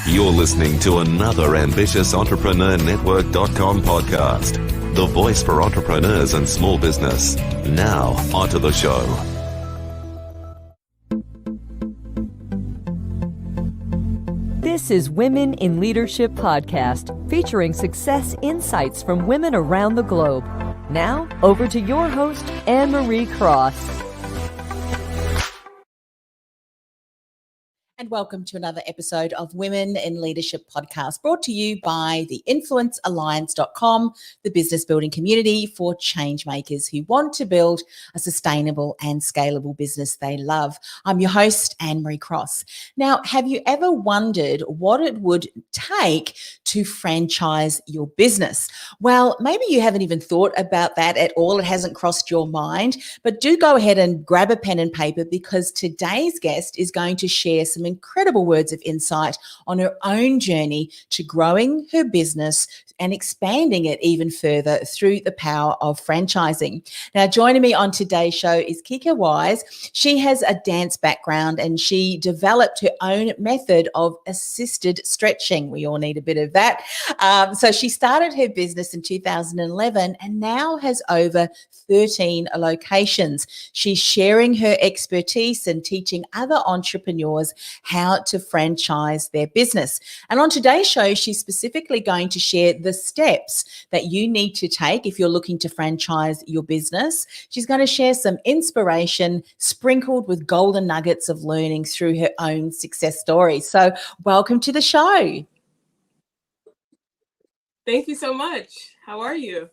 You're listening to another ambitious entrepreneurnetwork.com podcast, the voice for entrepreneurs and small business. Now, onto the show. This is Women in Leadership Podcast, featuring success insights from women around the globe. Now, over to your host, Anne-Marie Cross. And welcome to another episode of Women in Leadership Podcast, brought to you by the influencealliance.com, the business building community for change makers who want to build a sustainable and scalable business they love. I'm your host, Anne-Marie Cross. Now, have you ever wondered what it would take to franchise your business? Well, maybe you haven't even thought about that at all. It hasn't crossed your mind, but do go ahead and grab a pen and paper, because today's guest is going to share some incredible words of insight on her own journey to growing her business and expanding it even further through the power of franchising. Now, joining me on today's show is Kika Wise. She has a dance background and she developed her own method of assisted stretching. We all need a bit of that. So she started her business in 2011 and now has over 13 locations. She's sharing her expertise and teaching other entrepreneurs how to franchise their business. And on today's show, she's specifically going to share the steps that you need to take if you're looking to franchise your business. She's going to share some inspiration sprinkled with golden nuggets of learning through her own success story. So welcome to the show. Thank you so much. How are you?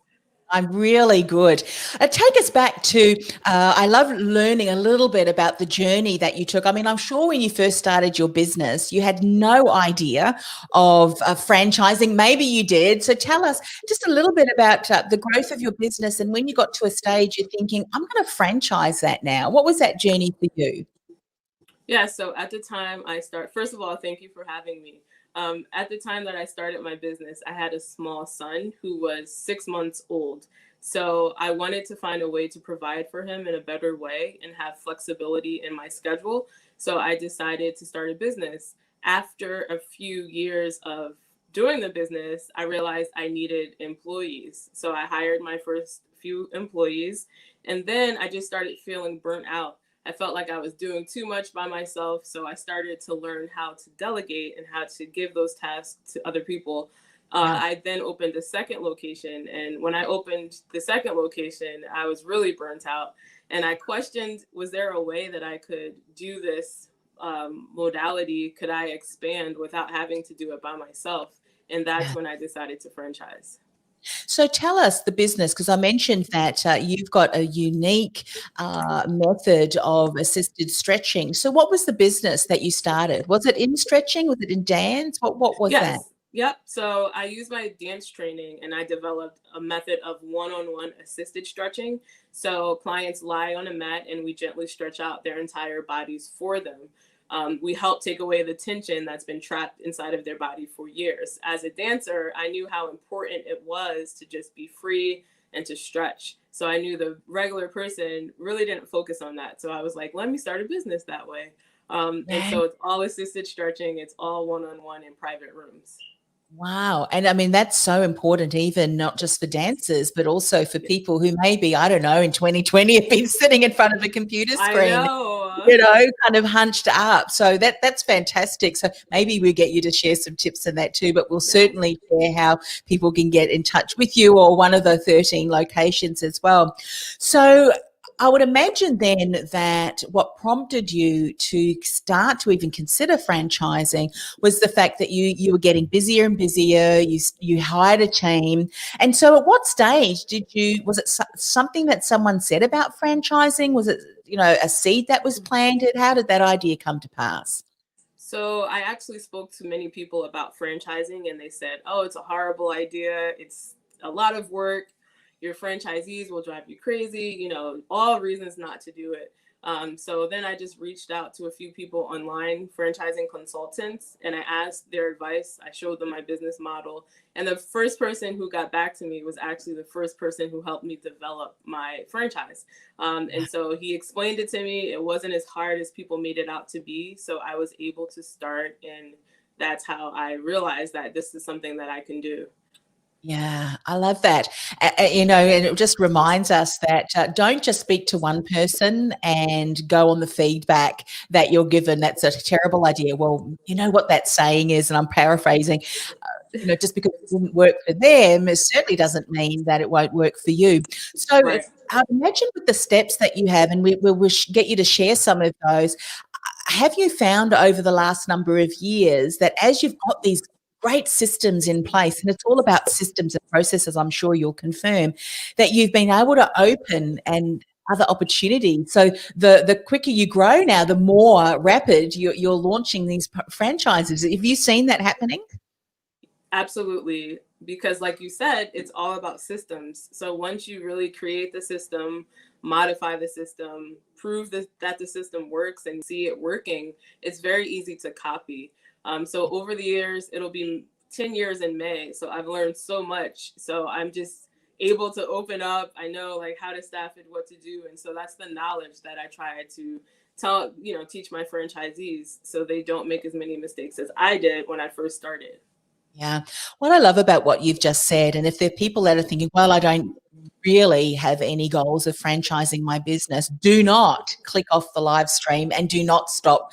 I'm really good. Take us back to, I love learning a little bit about the journey that you took. I mean, I'm sure when you first started your business, you had no idea of franchising. Maybe you did. So tell us just a little bit about the growth of your business and when you got to a stage you're thinking, I'm going to franchise that now. What was that journey for you? Yeah, so at the time first of all, thank you for having me. At the time that I started my business, I had a small son who was 6 months old. So I wanted to find a way to provide for him in a better way and have flexibility in my schedule. So I decided to start a business. After a few years of doing the business, I realized I needed employees. So I hired my first few employees, and then I just started feeling burnt out. I felt like I was doing too much by myself. So I started to learn how to delegate and how to give those tasks to other people. I then opened a second location. And when I opened the second location, I was really burnt out. And I questioned, was there a way that I could do this modality? Could I expand without having to do it by myself? And that's when I decided to franchise. So tell us the business, because I mentioned that you've got a unique method of assisted stretching. So what was the business that you started? Was it in stretching? Was it in dance? What was that? Yep. So I used my dance training and I developed a method of one-on-one assisted stretching. So clients lie on a mat and we gently stretch out their entire bodies for them. We help take away the tension that's been trapped inside of their body for years. As a dancer, I knew how important it was to just be free and to stretch. So I knew the regular person really didn't focus on that. So I was like, let me start a business that way. And so it's all assisted stretching. It's all one-on-one in private rooms. Wow. And I mean, that's so important, even not just for dancers, but also for people who maybe, I don't know, in 2020 have been sitting in front of a computer screen, kind of hunched up. So that's fantastic. So maybe we'll get you to share some tips on that too, but we'll certainly share how people can get in touch with you or one of the 13 locations as well. So I would imagine then that what prompted you to start to even consider franchising was the fact that you were getting busier and busier. You hired a team, and so at what stage was it something that someone said about franchising? Was it a seed that was planted? How did that idea come to pass? So I actually spoke to many people about franchising, and they said, "Oh, it's a horrible idea. It's a lot of work. Your franchisees will drive you crazy, all reasons not to do it." So then I just reached out to a few people online, franchising consultants, and I asked their advice. I showed them my business model. And the first person who got back to me was actually the first person who helped me develop my franchise. And so he explained it to me. It wasn't as hard as people made it out to be. So I was able to start in that's how I realized that this is something that I can do. Yeah, I love that. And it just reminds us that don't just speak to one person and go on the feedback that you're given. That's a terrible idea. Well, you know what that saying is, and I'm paraphrasing. Just because it didn't work for them, it certainly doesn't mean that it won't work for you. So, Right. I imagine with the steps that you have, and we'll get you to share some of those. Have you found over the last number of years that as you've got these great systems in place, and it's all about systems and processes, I'm sure you'll confirm, that you've been able to open and other opportunities. So the quicker you grow now, the more rapid you're launching these franchises. Have you seen that happening? Absolutely. Because like you said, it's all about systems. So once you really create the system, modify the system, prove that the system works and see it working, it's very easy to copy. So over the years, it'll be 10 years in May. So I've learned so much. So I'm just able to open up. I know like how to staff it, what to do. And so that's the knowledge that I try to teach my franchisees so they don't make as many mistakes as I did when I first started. Yeah. What I love about what you've just said, and if there are people that are thinking, well, I don't really have any goals of franchising my business, do not click off the live stream and do not stop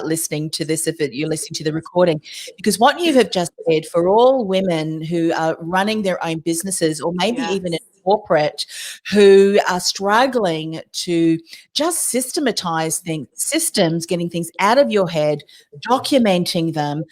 listening to this if you're listening to the recording. Because what you have just said, for all women who are running their own businesses or maybe even in Yes. corporate who are struggling to just systematize systems, getting things out of your head, documenting them,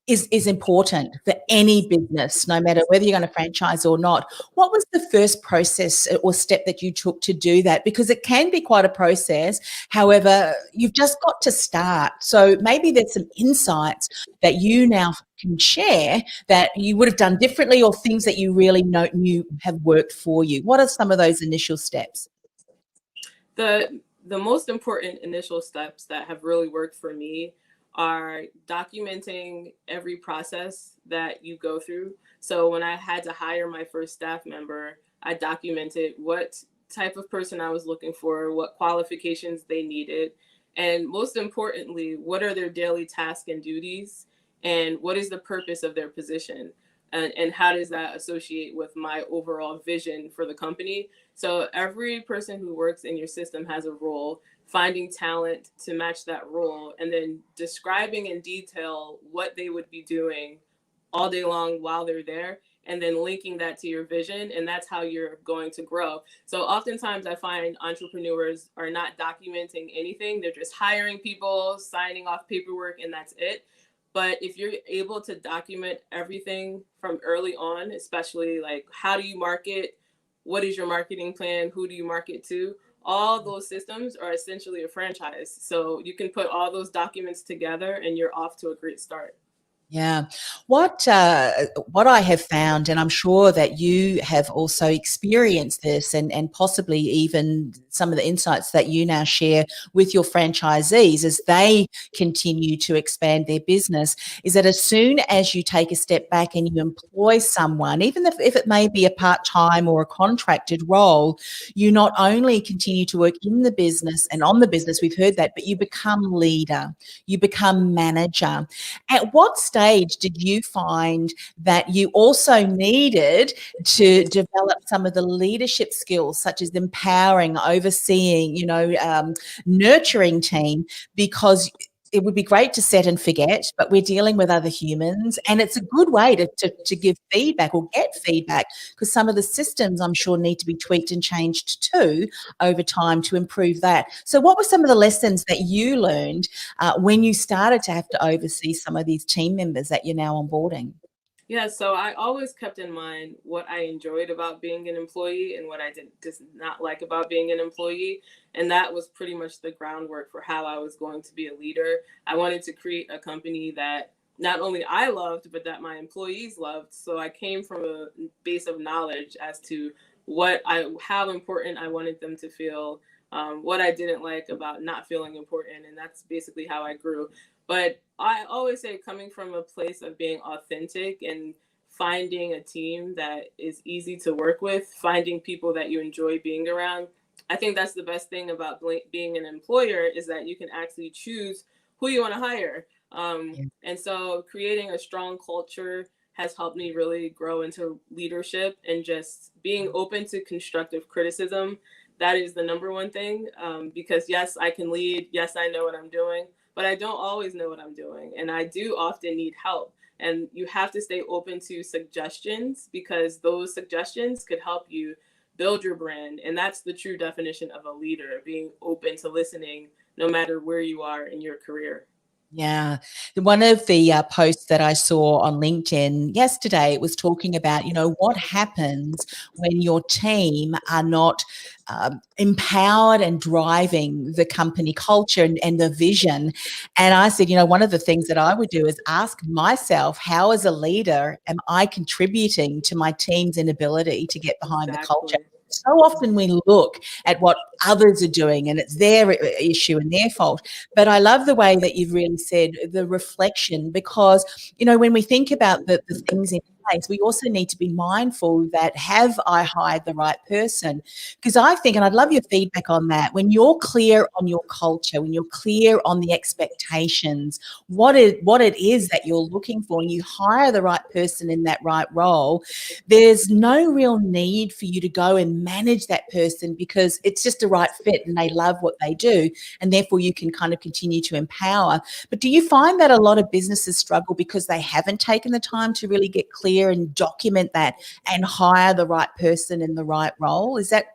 is important for any business, no matter whether you're going to franchise or not. What was the first process or step that you took to do that? Because it can be quite a process. However, you've just got to start. So maybe there's some insights that you now can share that you would have done differently, or things that you really knew have worked for you. What are some of those initial steps? The most important initial steps that have really worked for me are documenting every process that you go through. So when I had to hire my first staff member, I documented what type of person I was looking for, what qualifications they needed, and most importantly, what are their daily tasks and duties, and what is the purpose of their position, and how does that associate with my overall vision for the company. So every person who works in your system has a role, finding talent to match that role, and then describing in detail what they would be doing all day long while they're there, and then linking that to your vision. And that's how you're going to grow. So oftentimes I find entrepreneurs are not documenting anything. They're just hiring people, signing off paperwork, and that's it. But if you're able to document everything from early on, especially like how do you market, what is your marketing plan, who do you market to, all those systems are essentially a franchise. So you can put all those documents together and you're off to a great start. Yeah. What I have found, and I'm sure that you have also experienced this, and possibly even some of the insights that you now share with your franchisees as they continue to expand their business, is that as soon as you take a step back and you employ someone, even if it may be a part-time or a contracted role, you not only continue to work in the business and on the business, we've heard that, but you become leader, you become manager. At what stage did you find that you also needed to develop some of the leadership skills, such as empowering, overseeing, nurturing team? Because it would be great to set and forget, but we're dealing with other humans, and it's a good way to give feedback or get feedback, because some of the systems I'm sure need to be tweaked and changed too over time to improve that. So what were some of the lessons that you learned when you started to have to oversee some of these team members that you're now onboarding? Yeah, so I always kept in mind what I enjoyed about being an employee and what I did just not like about being an employee. And that was pretty much the groundwork for how I was going to be a leader. I wanted to create a company that not only I loved, but that my employees loved. So I came from a base of knowledge as to how important I wanted them to feel, what I didn't like about not feeling important. And that's basically how I grew. But I always say, coming from a place of being authentic and finding a team that is easy to work with, finding people that you enjoy being around. I think that's the best thing about being an employer, is that you can actually choose who you want to hire. Yeah. And so creating a strong culture has helped me really grow into leadership and just being open to constructive criticism. That is the number one thing, because yes, I can lead. Yes, I know what I'm doing, but I don't always know what I'm doing. And I do often need help. And you have to stay open to suggestions, because those suggestions could help you build your brand. And that's the true definition of a leader, being open to listening no matter where you are in your career. Yeah. One of the posts that I saw on LinkedIn yesterday, it was talking about, what happens when your team are not empowered and driving the company culture and the vision. And I said, one of the things that I would do is ask myself, how as a leader am I contributing to my team's inability to get behind the culture? Exactly. So often we look at what others are doing and it's their issue and their fault. But I love the way that you've really said the reflection, because, when we think about the things in place, we also need to be mindful that, have I hired the right person? Because I think, and I'd love your feedback on that, when you're clear on your culture, when you're clear on the expectations, what it is that you're looking for, and you hire the right person in that right role, there's no real need for you to go and manage that person, because it's just a right fit and they love what they do, and therefore you can kind of continue to empower. But do you find that a lot of businesses struggle because they haven't taken the time to really get clear and document that and hire the right person in the right role? Is that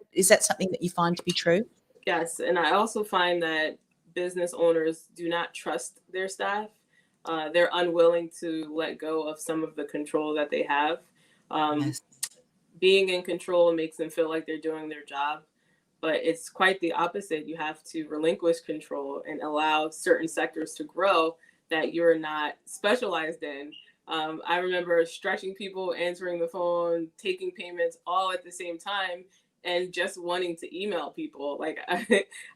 something that you find to be true? Yes, and I also find that business owners do not trust their staff. They're unwilling to let go of some of the control that they have. Um, Yes. Being in control makes them feel like they're doing their job, but it's quite the opposite. You have to relinquish control and allow certain sectors to grow that you're not specialized in. I remember stretching people, answering the phone, taking payments all at the same time, and just wanting to email people. Like,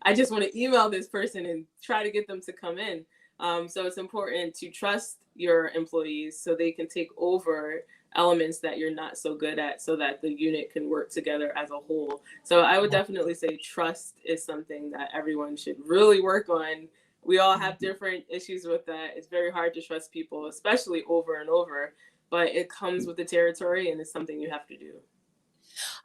I just want to email this person and try to get them to come in. So it's important to trust your employees so they can take over elements that you're not so good at, so that the unit can work together as a whole. So I would definitely say trust is something that everyone should really work on. We all have different issues with that. It's very hard to trust people, especially over and over, but it comes with the territory and it's something you have to do.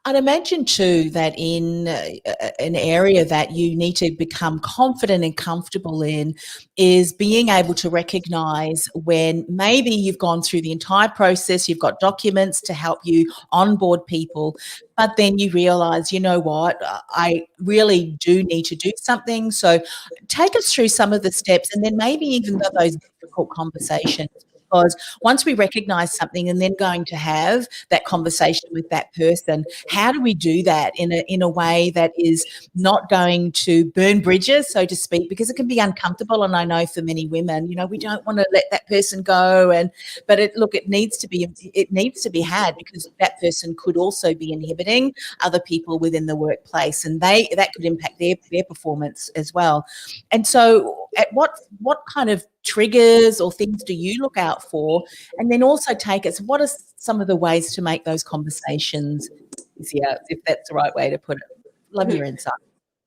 I'd imagine too that in an area that you need to become confident and comfortable in is being able to recognize when maybe you've gone through the entire process, you've got documents to help you onboard people, but then you realize, you know what, I really do need to do something. So take us through some of the steps, and then maybe even those difficult conversations. Because once we recognize something and then going to have that conversation with that person, how do we do that in a way that is not going to burn bridges, so to speak, because it can be uncomfortable. And I know for many women, we don't want to let that person go. But it needs to be had, because that person could also be inhibiting other people within the workplace, and that could impact their performance as well. And so at what kind of triggers or things do you look out for? And then also take us, what are some of the ways to make those conversations easier, if that's the right way to put it? Love your insight.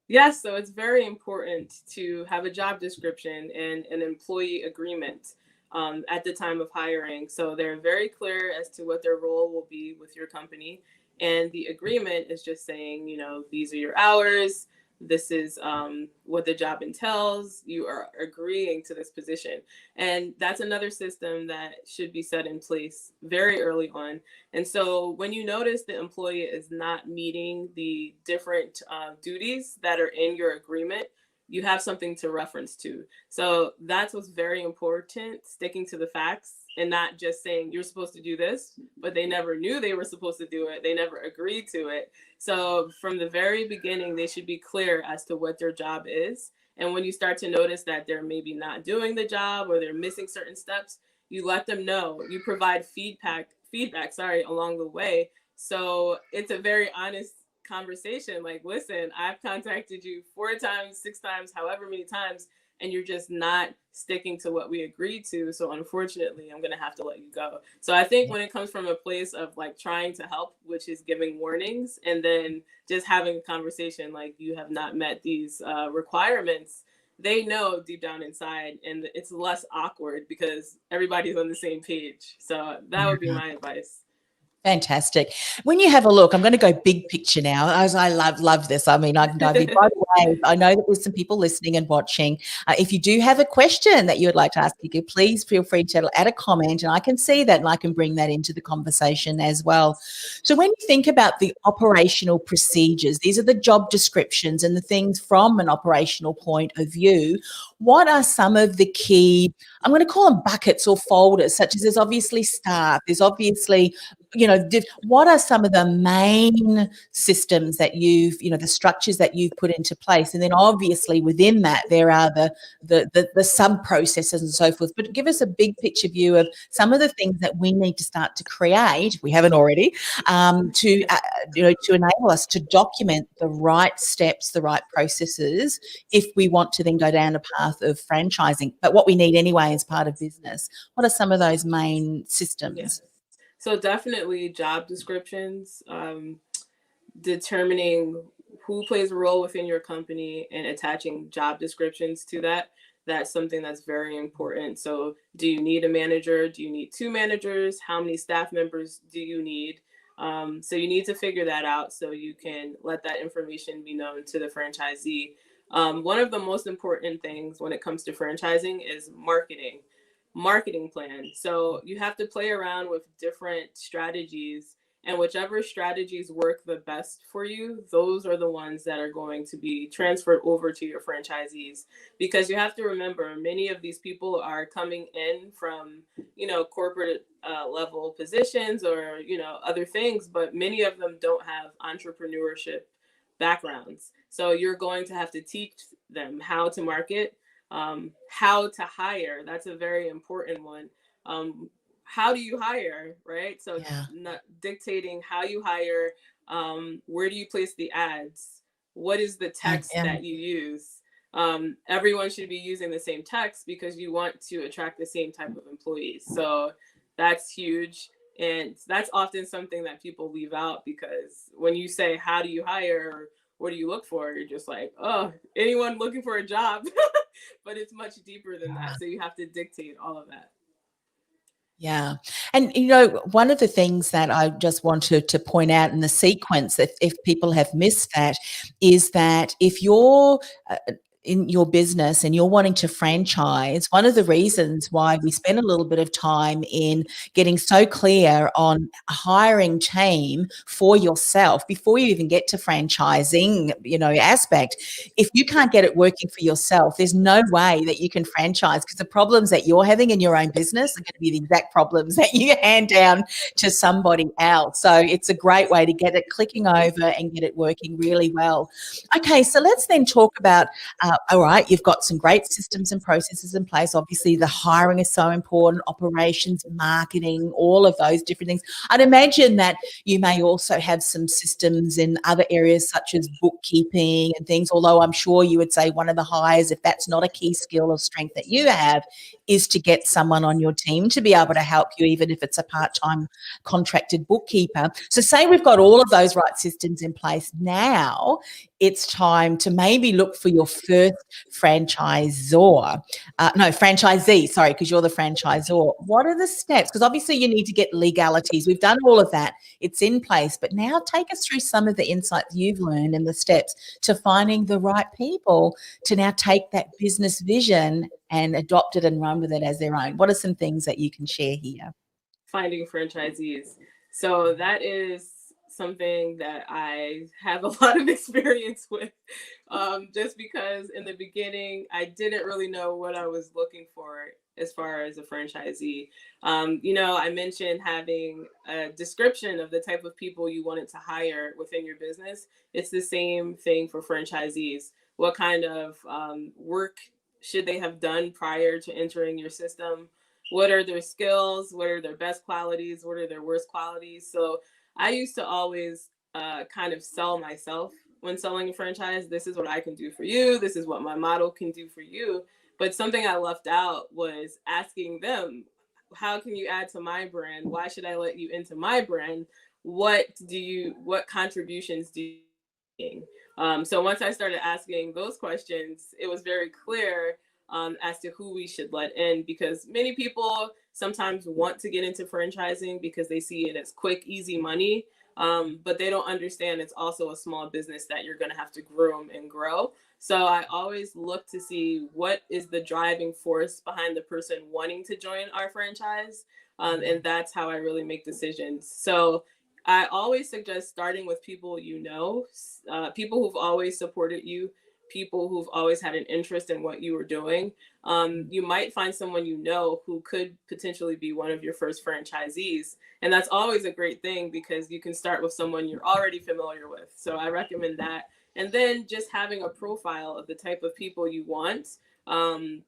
Yes, so it's very important to have a job description and an employee agreement at the time of hiring. So they're very clear as to what their role will be with your company. And the agreement is just saying, these are your hours. This is what the job entails. You are agreeing to this position. And that's another system that should be set in place very early on. And so when you notice the employee is not meeting the different duties that are in your agreement, you have something to reference to. So that's what's very important, sticking to the facts and not just saying you're supposed to do this, but they never knew they were supposed to do it. They never agreed to it. So from the very beginning, they should be clear as to what their job is. And when you start to notice that they're maybe not doing the job or they're missing certain steps, you let them know. You provide feedback, along the way. So it's a very honest conversation. Like, listen, I've contacted you 4 times, 6 times, however many times, and you're just not sticking to what we agreed to. So unfortunately, I'm going to have to let you go. So I think when it comes from a place of like trying to help, which is giving warnings, and then just having a conversation like, you have not met these requirements, they know deep down inside, and it's less awkward because everybody's on the same page. So that would be my advice. Fantastic. When you have a look, I'm going to go big picture now, as I love this. I mean, I can dive in. By the way, I know that there's some people listening and watching. If you do have a question that you would like to ask Kika, please feel free to add a comment, and I can see that and I can bring that into the conversation as well. So when you think about the operational procedures, these are the job descriptions and the things from an operational point of view. What are some of the key, I'm going to call them buckets or folders, such as there's obviously staff, there's obviously, what are some of the main systems that the structures that you've put into place? And then obviously within that, there are the sub processes and so forth. But give us a big picture view of some of the things that we need to start to create, if we haven't already, to enable us to document the right steps, the right processes, if we want to then go down a path of franchising. But what we need anyway as part of business, what are some of those main systems? Yeah. So definitely job descriptions, determining who plays a role within your company and attaching job descriptions to that. That's something that's very important. So do you need a manager? Do you need 2 managers? How many staff members do you need? So you need to figure that out so you can let that information be known to the franchisee. One of the most important things when it comes to franchising is marketing plan. So you have to play around with different strategies, and whichever strategies work the best for you, those are the ones that are going to be transferred over to your franchisees. Because you have to remember, many of these people are coming in from, corporate level positions or, other things, but many of them don't have entrepreneurship backgrounds. So you're going to have to teach them how to market, how to hire. That's a very important one. How do you hire, right? So not dictating how you hire, where do you place the ads? What is the text that you use? Everyone should be using the same text because you want to attract the same type of employees. So that's huge. And that's often something that people leave out, because when you say, how do you hire? Or what do you look for? You're just like, oh, anyone looking for a job. But it's much deeper than that. So you have to dictate all of that. Yeah. And, one of the things that I just wanted to point out in the sequence, that if people have missed that, is that if you're in your business and you're wanting to franchise, one of the reasons why we spend a little bit of time in getting so clear on a hiring team for yourself before you even get to franchising, aspect. If you can't get it working for yourself, there's no way that you can franchise, because the problems that you're having in your own business are going to be the exact problems that you hand down to somebody else. So it's a great way to get it clicking over and get it working really well. Okay, so let's then talk about all right, you've got some great systems and processes in place. Obviously, the hiring is so important, operations, marketing, all of those different things. I'd imagine that you may also have some systems in other areas such as bookkeeping and things, although I'm sure you would say one of the hires, if that's not a key skill or strength that you have, is to get someone on your team to be able to help you, even if it's a part-time contracted bookkeeper. So say we've got all of those right systems in place. Now it's time to maybe look for your first franchisee, sorry, because you're the franchisor. What are the steps? Because obviously you need to get legalities. We've done all of that. It's in place. But now take us through some of the insights you've learned and the steps to finding the right people to now take that business vision and adopt it and run with it as their own. What are some things that you can share here? Finding franchisees. So that is something that I have a lot of experience with, just because in the beginning, I didn't really know what I was looking for as far as a franchisee. I mentioned having a description of the type of people you wanted to hire within your business. It's the same thing for franchisees. What kind of work should they have done prior to entering your system? What are their skills? What are their best qualities? What are their worst qualities? So I used to always kind of sell myself when selling a franchise. This is what I can do for you. This is what my model can do for you. But something I left out was asking them, how can you add to my brand? Why should I let you into my brand? What contributions do So once I started asking those questions, it was very clear as to who we should let in, because many people sometimes want to get into franchising because they see it as quick, easy money, but they don't understand it's also a small business that you're going to have to groom and grow. So I always look to see what is the driving force behind the person wanting to join our franchise. And that's how I really make decisions. So I always suggest starting with people you know, people who've always supported you, people who've always had an interest in what you were doing. You might find someone you know who could potentially be one of your first franchisees. And that's always a great thing because you can start with someone you're already familiar with. So I recommend that. And then just having a profile of the type of people you want.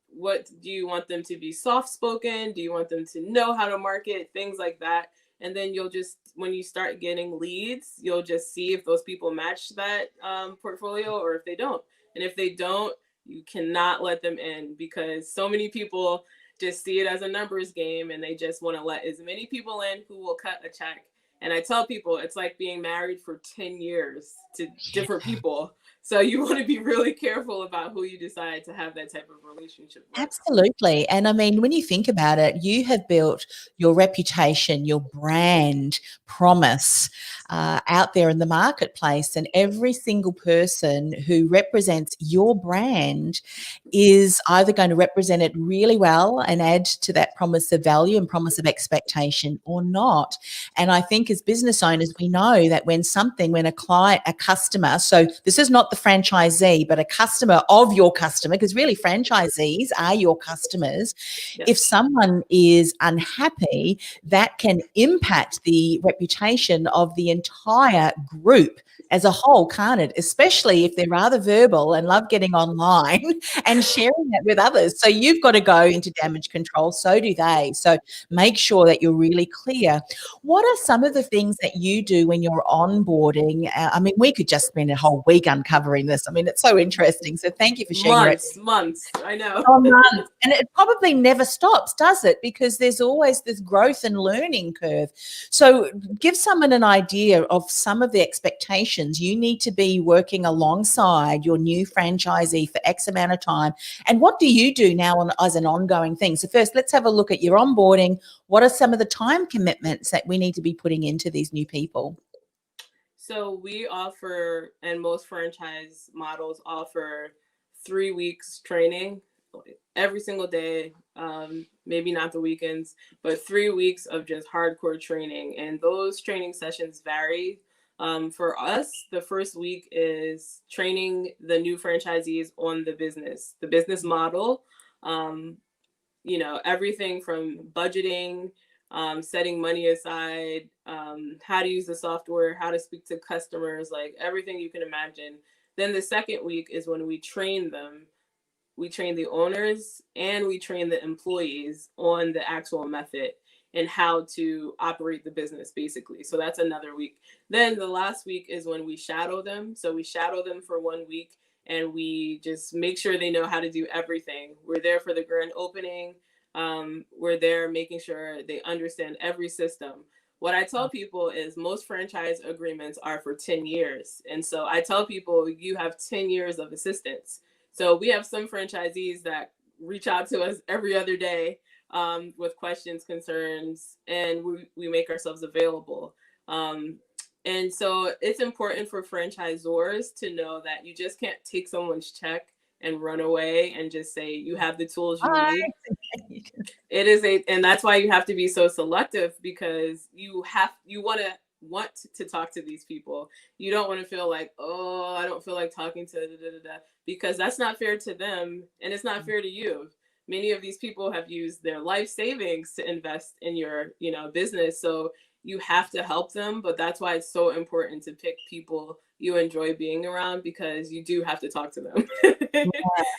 What do you want them to be soft-spoken? Do you want them to know how to market? Things like that. And then you'll just, when you start getting leads, you'll just see if those people match that portfolio or if they don't. And if they don't, you cannot let them in, because so many people just see it as a numbers game and they just want to let as many people in who will cut a check. And I tell people it's like being married for 10 years to different people. So you want to be really careful about who you decide to have that type of relationship with. Absolutely. And I mean, when you think about it, you have built your reputation, your brand promise out there in the marketplace. And every single person who represents your brand is either going to represent it really well and add to that promise of value and promise of expectation or not. And I think as business owners, we know that when a client, a customer, so this is not the franchisee, but a customer of your customer, because really franchisees are your customers. Yes. If someone is unhappy, that can impact the reputation of the entire group as a whole, can't it? Especially if they're rather verbal and love getting online and sharing that with others. So you've got to go into damage control. So do they. So make sure that you're really clear. What are some of the things that you do when you're onboarding? I mean, we could just spend a whole week uncovering this. I mean, it's so interesting. So thank you for sharing. Months. I know. Months. And it probably never stops, does it? Because there's always this growth and learning curve. So give someone an idea of some of the expectations. You need to be working alongside your new franchisee for X amount of time. And what do you do now as an ongoing thing? So first, let's have a look at your onboarding. What are some of the time commitments that we need to be putting into these new people? So we offer, and most franchise models offer, 3 weeks training every single day, maybe not the weekends, but 3 weeks of just hardcore training. And those training sessions vary. For us, the first week is training the new franchisees on the business model, everything from budgeting, setting money aside, how to use the software, how to speak to customers, like everything you can imagine. Then the second week is when we train them. We train the owners and we train the employees on the actual method and how to operate the business, basically. So that's another week. Then the last week is when we shadow them. So we shadow them for 1 week and we just make sure they know how to do everything. We're there for the grand opening. We're there making sure they understand every system. What I tell people is most franchise agreements are for 10 years. And so I tell people you have 10 years of assistance. So we have some franchisees that reach out to us every other day with questions, concerns, and we make ourselves available. And so it's important for franchisors to know that you just can't take someone's check and run away and just say you have the tools you need. And that's why you have to be so selective, because you want to talk to these people. You don't want to feel like, oh, I don't feel like talking to because that's not fair to them and it's not fair to you. Many of these people have used their life savings to invest in your, business. So you have to help them, but that's why it's so important to pick people you enjoy being around, because you do have to talk to them. Yeah.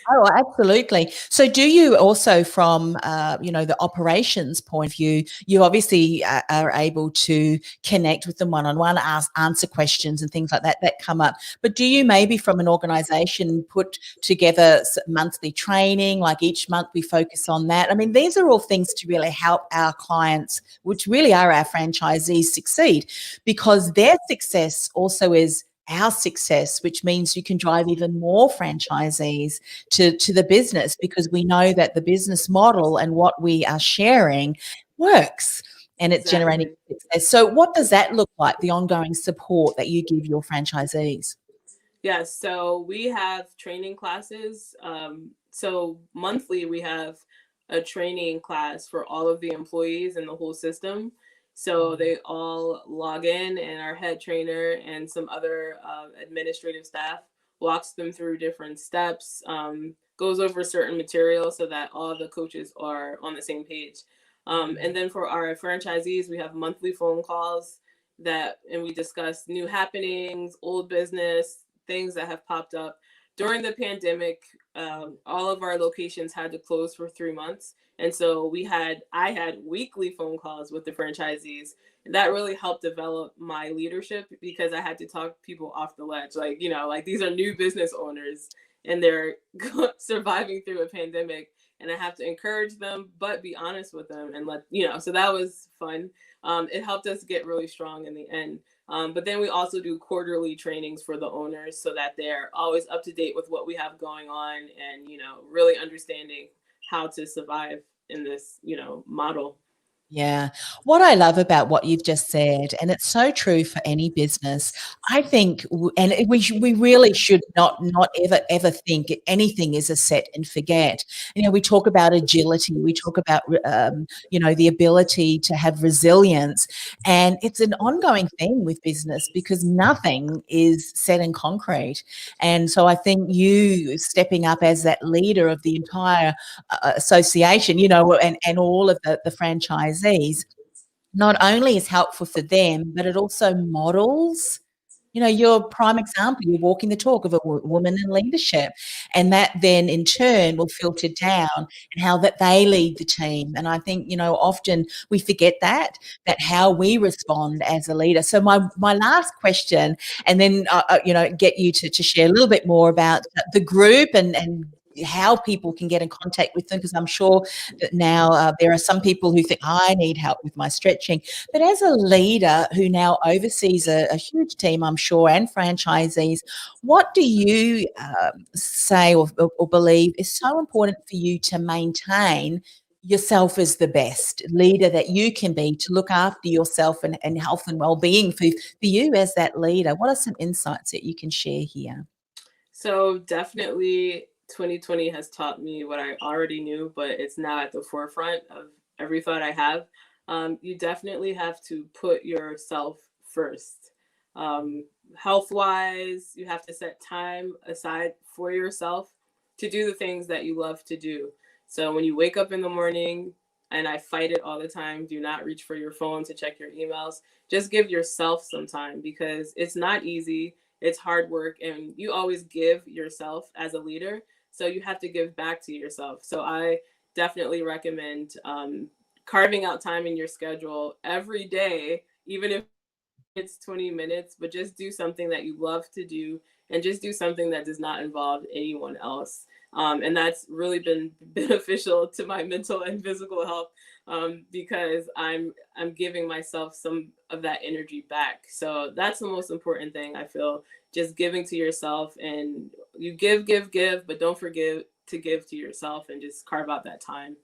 Oh, absolutely. So do you also, from, the operations point of view, you obviously are able to connect with them one-on-one, answer questions and things like that come up. But do you maybe from an organization put together monthly training, like each month we focus on that? I mean, these are all things to really help our clients, which really are our franchisees, succeed, because their success also is our success, which means you can drive even more franchisees to the business, because we know that the business model and what we are sharing works, and it's generating Exactly. success. So what does that look like, the ongoing support that you give your franchisees? Yes, so we have training classes. So monthly, we have a training class for all of the employees in the whole system. So they all log in, and our head trainer and some other administrative staff walks them through different steps, goes over certain material so that all the coaches are on the same page. And then for our franchisees, we have monthly phone calls and we discuss new happenings, old business, things that have popped up. During the pandemic, all of our locations had to close for 3 months. And so I had weekly phone calls with the franchisees. And that really helped develop my leadership, because I had to talk people off the ledge. Like, like these are new business owners and they're surviving through a pandemic. And I have to encourage them, but be honest with them and so that was fun. It helped us get really strong in the end. But then we also do quarterly trainings for the owners so that they're always up to date with what we have going on, and, really understanding how to survive in this, model. Yeah. What I love about what you've just said, and it's so true for any business, I think, we really should not ever think anything is a set and forget. We talk about agility, we talk about the ability to have resilience, and it's an ongoing thing with business, because nothing is set in concrete. And so I think you stepping up as that leader of the entire association, and all of the franchisees, not only is helpful for them, but it also models, you're a prime example. You're walking the talk of a woman in leadership, and that then in turn will filter down and how that they lead the team. And I think, often we forget that how we respond as a leader. So my last question, and then, get you to share a little bit more about the group and how people can get in contact with them, because I'm sure that now there are some people who think, I need help with my stretching. But as a leader who now oversees a huge team, I'm sure, and franchisees, what do you say or believe is so important for you to maintain yourself as the best leader that you can be, to look after yourself and health and well-being for you as that leader? What are some insights that you can share here? So definitely 2020 has taught me what I already knew, but it's now at the forefront of every thought I have. You definitely have to put yourself first. Health wise, you have to set time aside for yourself to do the things that you love to do. So when you wake up in the morning, and I fight it all the time, do not reach for your phone to check your emails. Just give yourself some time, because it's not easy. It's hard work, and you always give yourself as a leader. So you have to give back to yourself. So I definitely recommend carving out time in your schedule every day, even if it's 20 minutes, but just do something that you love to do, and just do something that does not involve anyone else. And that's really been beneficial to my mental and physical health, because I'm giving myself some of that energy back. So that's the most important thing, I feel, just giving to yourself. And you give, but don't forget to give to yourself, and just carve out that time.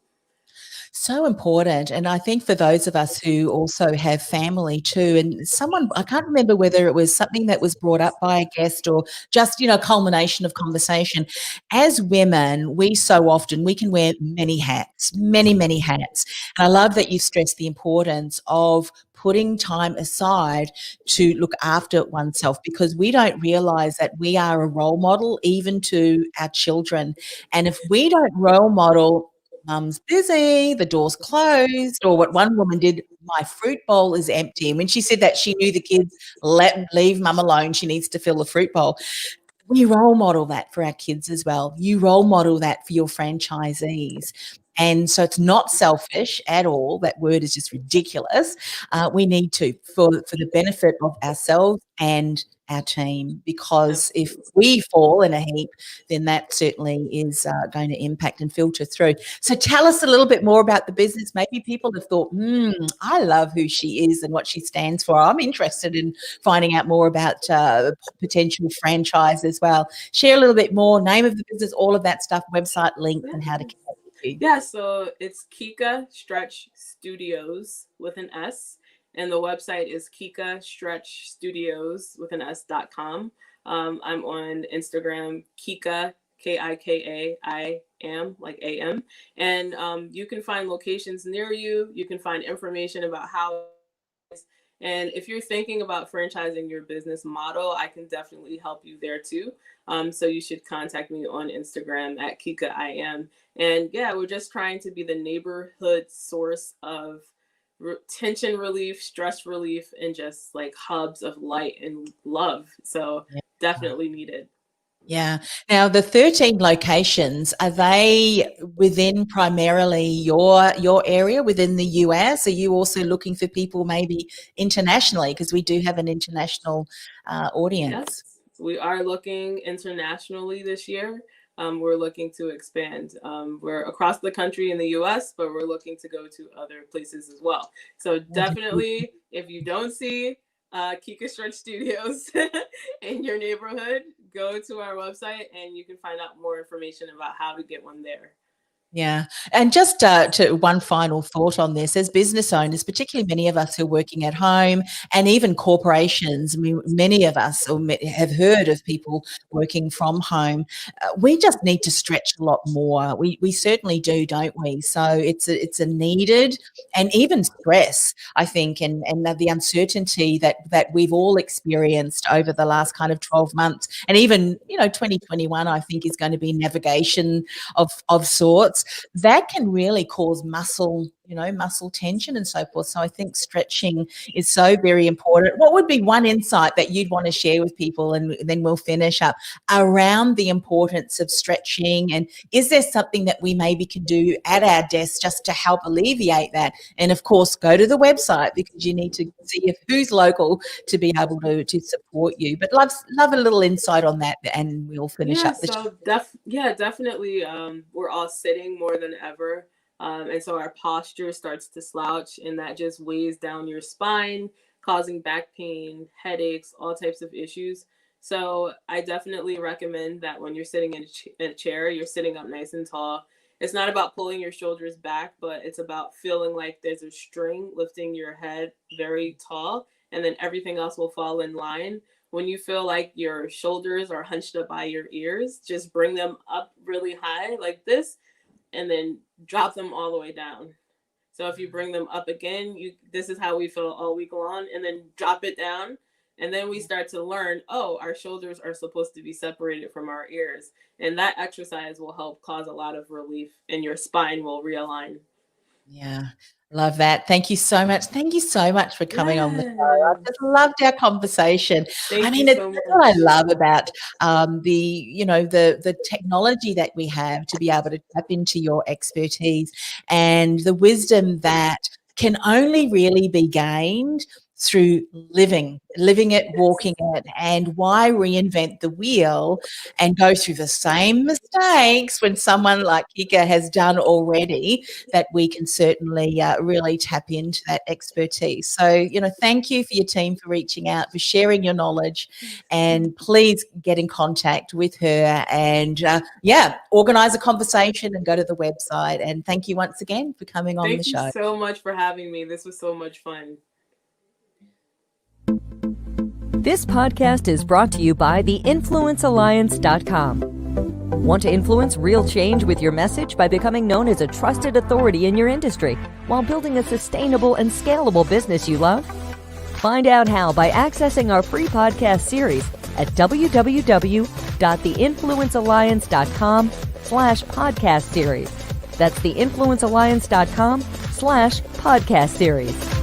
So important. And I think for those of us who also have family too, and someone, I can't remember whether it was something that was brought up by a guest or just, culmination of conversation. As women, we so often, we can wear many hats, many hats. And I love that you stressed the importance of putting time aside to look after oneself, because we don't realize that we are a role model even to our children. And if we don't role model, mum's busy, the door's closed, or what one woman did, my fruit bowl is empty. And when she said that, she knew the kids, leave mum alone, she needs to fill the fruit bowl. We role model that for our kids as well. You role model that for your franchisees. And so it's not selfish at all. That word is just ridiculous. We need to, for the benefit of ourselves and our team, because if we fall in a heap, then that certainly is going to impact and filter through. So tell us a little bit more about the business. Maybe people have thought, I love who she is and what she stands for. I'm interested in finding out more about potential franchise as well. Share a little bit more, name of the business, all of that stuff, website links, and how to connect with you. Yeah, so it's Kika Stretch Studios with an S. And the website is kikastretchstudios with an S.com. I'm on Instagram, Kika, Kika, I am, like AM. And you can find locations near you. You can find information about how. And if you're thinking about franchising your business model, I can definitely help you there too. So you should contact me on Instagram at Kika I am. And yeah, we're just trying to be the neighborhood source of tension relief, stress relief, and just like hubs of light and love. So definitely needed. Yeah. Now, the 13 locations, are they within primarily your area within the US? Are you also looking for people maybe internationally? Because we do have an international audience. Yes, we are looking internationally this year. We're looking to expand. We're across the country in the US, but we're looking to go to other places as well. So definitely, if you don't see Kika Stretch Studios in your neighborhood, go to our website and you can find out more information about how to get one there. Yeah. And just to one final thought on this, as business owners, particularly many of us who are working at home and even corporations, many of us have heard of people working from home. We just need to stretch a lot more. We certainly do, don't we? So it's a needed, and even stress, I think, and the uncertainty that we've all experienced over the last kind of 12 months. And even, 2021, I think, is going to be navigation of sorts. That can really cause muscle tension and so forth. So I think stretching is so very important. What would be one insight that you'd want to share with people, and then we'll finish up, around the importance of stretching? And is there something that we maybe can do at our desk just to help alleviate that? And of course, go to the website, because you need to see if who's local to be able to support you. But love a little insight on that, and we'll finish up the show. Definitely. We're all sitting more than ever. And so our posture starts to slouch, and that just weighs down your spine, causing back pain, headaches, all types of issues. So I definitely recommend that when you're sitting in a chair, you're sitting up nice and tall. It's not about pulling your shoulders back, but it's about feeling like there's a string lifting your head very tall, and then everything else will fall in line. When you feel like your shoulders are hunched up by your ears, just bring them up really high like this, and then drop them all the way down. So if you bring them up again, this is how we feel all week long, and then drop it down. And then we start to learn, our shoulders are supposed to be separated from our ears. And that exercise will help cause a lot of relief, and your spine will realign. Yeah. Love that. Thank you so much. Thank you so much for coming on the show. I just loved our conversation. It's what I love about the technology that we have to be able to tap into your expertise, and the wisdom that can only really be gained through living it, walking it. And why reinvent the wheel and go through the same mistakes when someone like Kika has done already, that we can certainly really tap into that expertise. So, thank you for your team for reaching out, for sharing your knowledge, and please get in contact with her and organize a conversation and go to the website. And thank you once again for coming on the show. Thank you so much for having me. This was so much fun. This podcast is brought to you by theinfluencealliance.com. Want to influence real change with your message by becoming known as a trusted authority in your industry while building a sustainable and scalable business you love? Find out how by accessing our free podcast series at www.theinfluencealliance.com/podcast series. That's theinfluencealliance.com/podcast series.